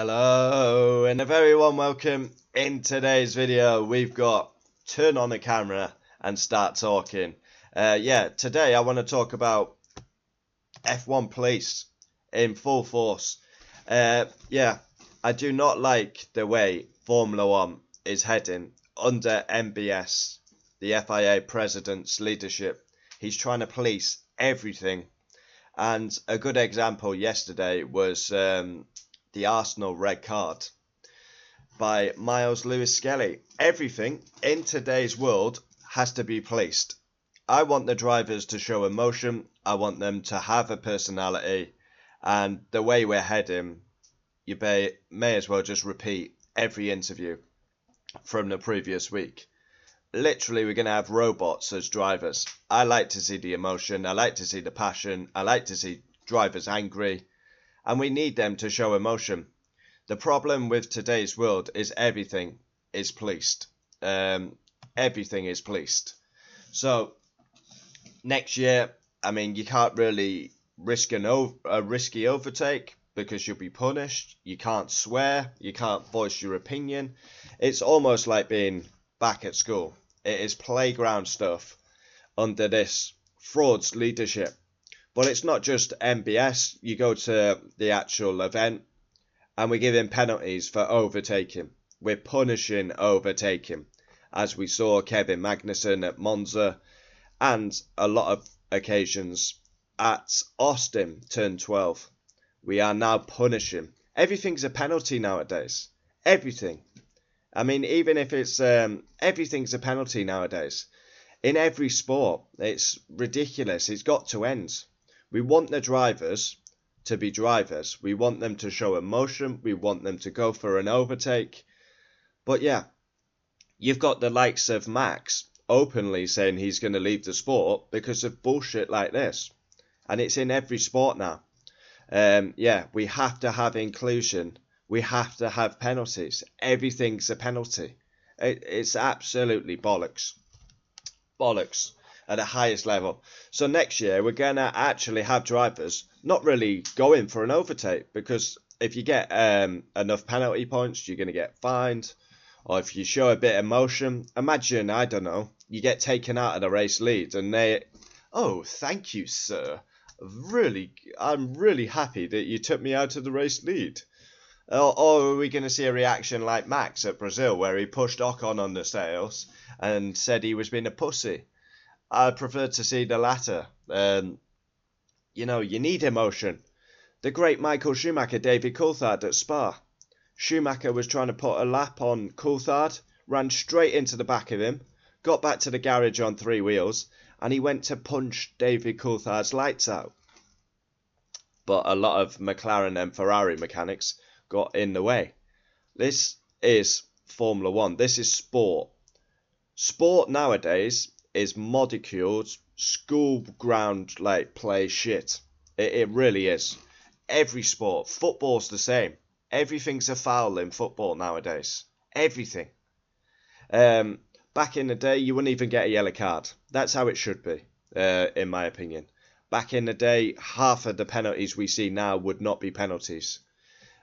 Hello and a very warm welcome. In today's video we've got turn on the camera and start talking. Today I want to talk about F1 police in full force. I do not like the way Formula 1 is heading under MBS, the FIA president's leadership. He's trying to police everything, and a good example yesterday was the Arsenal red card by Miles Lewis Skelly. Everything in today's world has to be policed. I want the drivers to show emotion. I want them to have a personality. And the way we're heading, you may as well just repeat every interview from the previous week. Literally, we're going to have robots as drivers. I like to see the emotion. I like to see the passion. I like to see drivers angry. And we need them to show emotion. The problem with today's world is everything is policed. Everything is policed. So next year, you can't really risk a risky overtake because you'll be punished. You can't swear. You can't voice your opinion. It's almost like being back at school. It is playground stuff under this fraud's leadership. But it's not just MBS. You go to the actual event and we're giving penalties for overtaking. We're punishing overtaking, as we saw Kevin Magnussen at Monza and a lot of occasions at Austin turn 12. We are now punishing. Everything's a penalty nowadays. Everything. Even if it's everything's a penalty nowadays. In every sport, it's ridiculous. It's got to end. We want the drivers to be drivers. We want them to show emotion. We want them to go for an overtake. But yeah, you've got the likes of Max openly saying he's going to leave the sport because of bullshit like this. And it's in every sport now. We have to have inclusion. We have to have penalties. Everything's a penalty. It's absolutely bollocks. Bollocks at the highest level. So next year we're going to actually have drivers not really going for an overtake, because if you get enough penalty points, you're going to get fined. Or if you show a bit of emotion, imagine, I don't know, you get taken out of the race lead and they, oh, thank you, sir. I'm really happy that you took me out of the race lead. Or are we going to see a reaction like Max at Brazil, where he pushed Ocon on the sails and said he was being a pussy? I prefer to see the latter. You need emotion. The great Michael Schumacher, David Coulthard at Spa. Schumacher was trying to put a lap on Coulthard, ran straight into the back of him, got back to the garage on three wheels, and he went to punch David Coulthard's lights out. But a lot of McLaren and Ferrari mechanics got in the way. This is Formula 1. This is sport. Sport nowadays is molecular school ground play shit. It really is. Every sport. Football's the same. Everything's a foul in football nowadays. Everything. Back in the day, you wouldn't even get a yellow card. That's how it should be, in my opinion. Back in the day, half of the penalties we see now would not be penalties.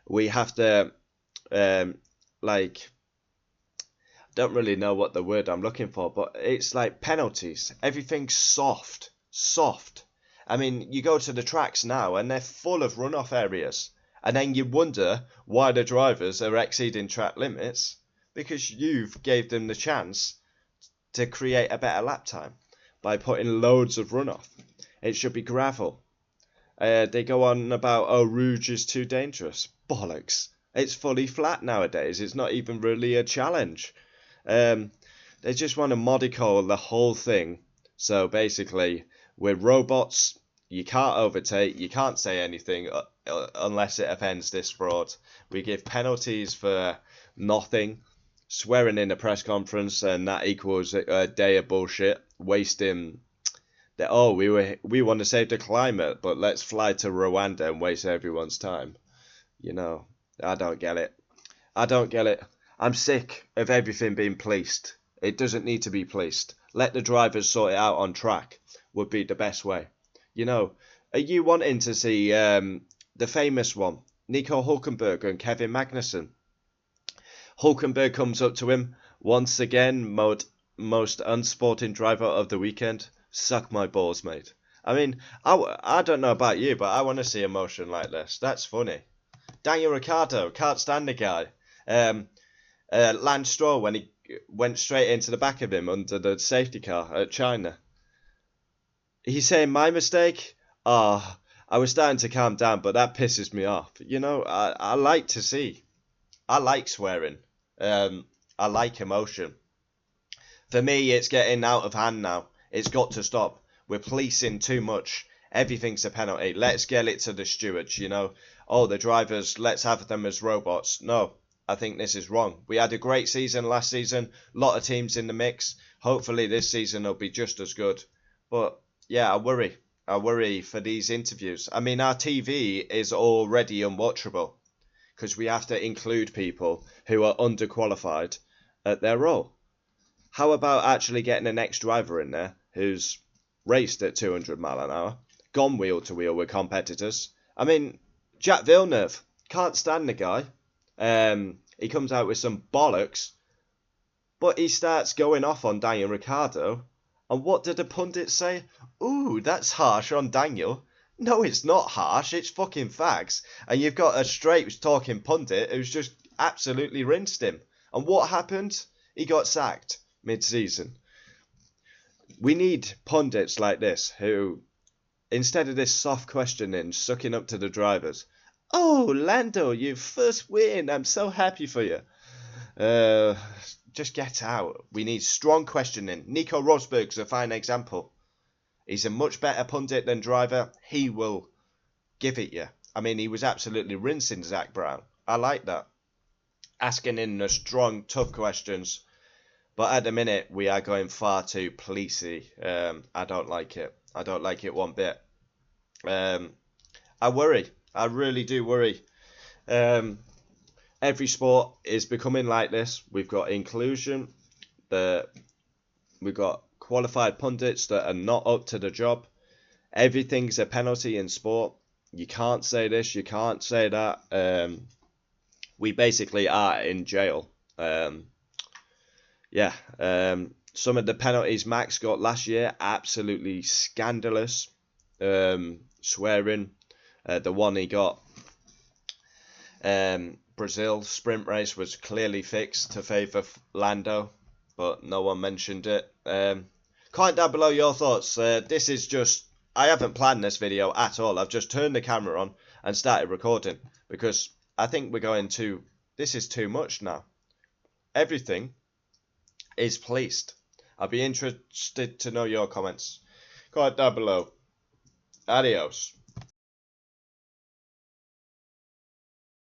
We have to, don't really know what the word I'm looking for, but it's like penalties. Everything's soft. You go to the tracks now and they're full of runoff areas. And then you wonder why the drivers are exceeding track limits, because you've gave them the chance to create a better lap time by putting loads of runoff. It should be gravel. They go on about, Rouge is too dangerous. Bollocks. It's fully flat nowadays. It's not even really a challenge. They just want to mollycoddle the whole thing. So basically, we're robots. You can't overtake. You can't say anything unless it offends this fraud. We give penalties for nothing. Swearing in a press conference, and that equals a day of bullshit. Wasting that. Oh, we want to save the climate, but let's fly to Rwanda and waste everyone's time. I don't get it. I'm sick of everything being policed. It doesn't need to be policed. Let the drivers sort it out on track would be the best way. Are you wanting to see the famous one, Nico Hulkenberg and Kevin Magnussen. Hulkenberg comes up to him once again, most unsporting driver of the weekend. Suck my balls, mate. I mean, I don't know about you, but I want to see emotion like this. That's funny. Daniel Ricciardo, can't stand the guy. Lance Stroll, when he went straight into the back of him under the safety car at China. He's saying, my mistake? Ah, I was starting to calm down, but that pisses me off. You know, I like to see. I like swearing. I like emotion. For me, it's getting out of hand now. It's got to stop. We're policing too much. Everything's a penalty. Let's get it to the stewards, you know. Oh, the drivers, let's have them as robots. No, I think this is wrong. We had a great season last season. A lot of teams in the mix. Hopefully this season will be just as good. But yeah, I worry. I worry for these interviews. I mean, our TV is already unwatchable because we have to include people who are underqualified at their role. How about actually getting an ex-driver in there who's raced at 200 mile an hour, gone wheel to wheel with competitors? I mean, Jack Villeneuve, can't stand the guy. He comes out with some bollocks, but he starts going off on Daniel Ricciardo. And what did the pundits say? Ooh, that's harsh on Daniel. No, it's not harsh. It's fucking facts. And you've got a straight talking pundit who's just absolutely rinsed him. And what happened? He got sacked mid-season. We need pundits like this who, instead of this soft questioning, sucking up to the drivers. Oh, Lando, you first win. I'm so happy for you. Just get out. We need strong questioning. Nico Rosberg's a fine example. He's a much better pundit than driver. He will give it you. I mean, he was absolutely rinsing Zach Brown. I like that. Asking in the strong, tough questions. But at the minute, we are going far too policey. I don't like it. I don't like it one bit. I worry. I really do worry. Every sport is becoming like this. We've got inclusion. We've got qualified pundits that are not up to the job. Everything's a penalty in sport. You can't say this, you can't say that. We basically are in jail. Some of the penalties Max got last year, absolutely scandalous. Swearing. The one he got, Brazil sprint race, was clearly fixed to favour Lando, but no one mentioned it. Comment down below your thoughts. This is just, I haven't planned this video at all. I've just turned the camera on and started recording because I think we're going to, this is too much now. Everything is policed. I'll be interested to know your comments. Comment down below. Adios.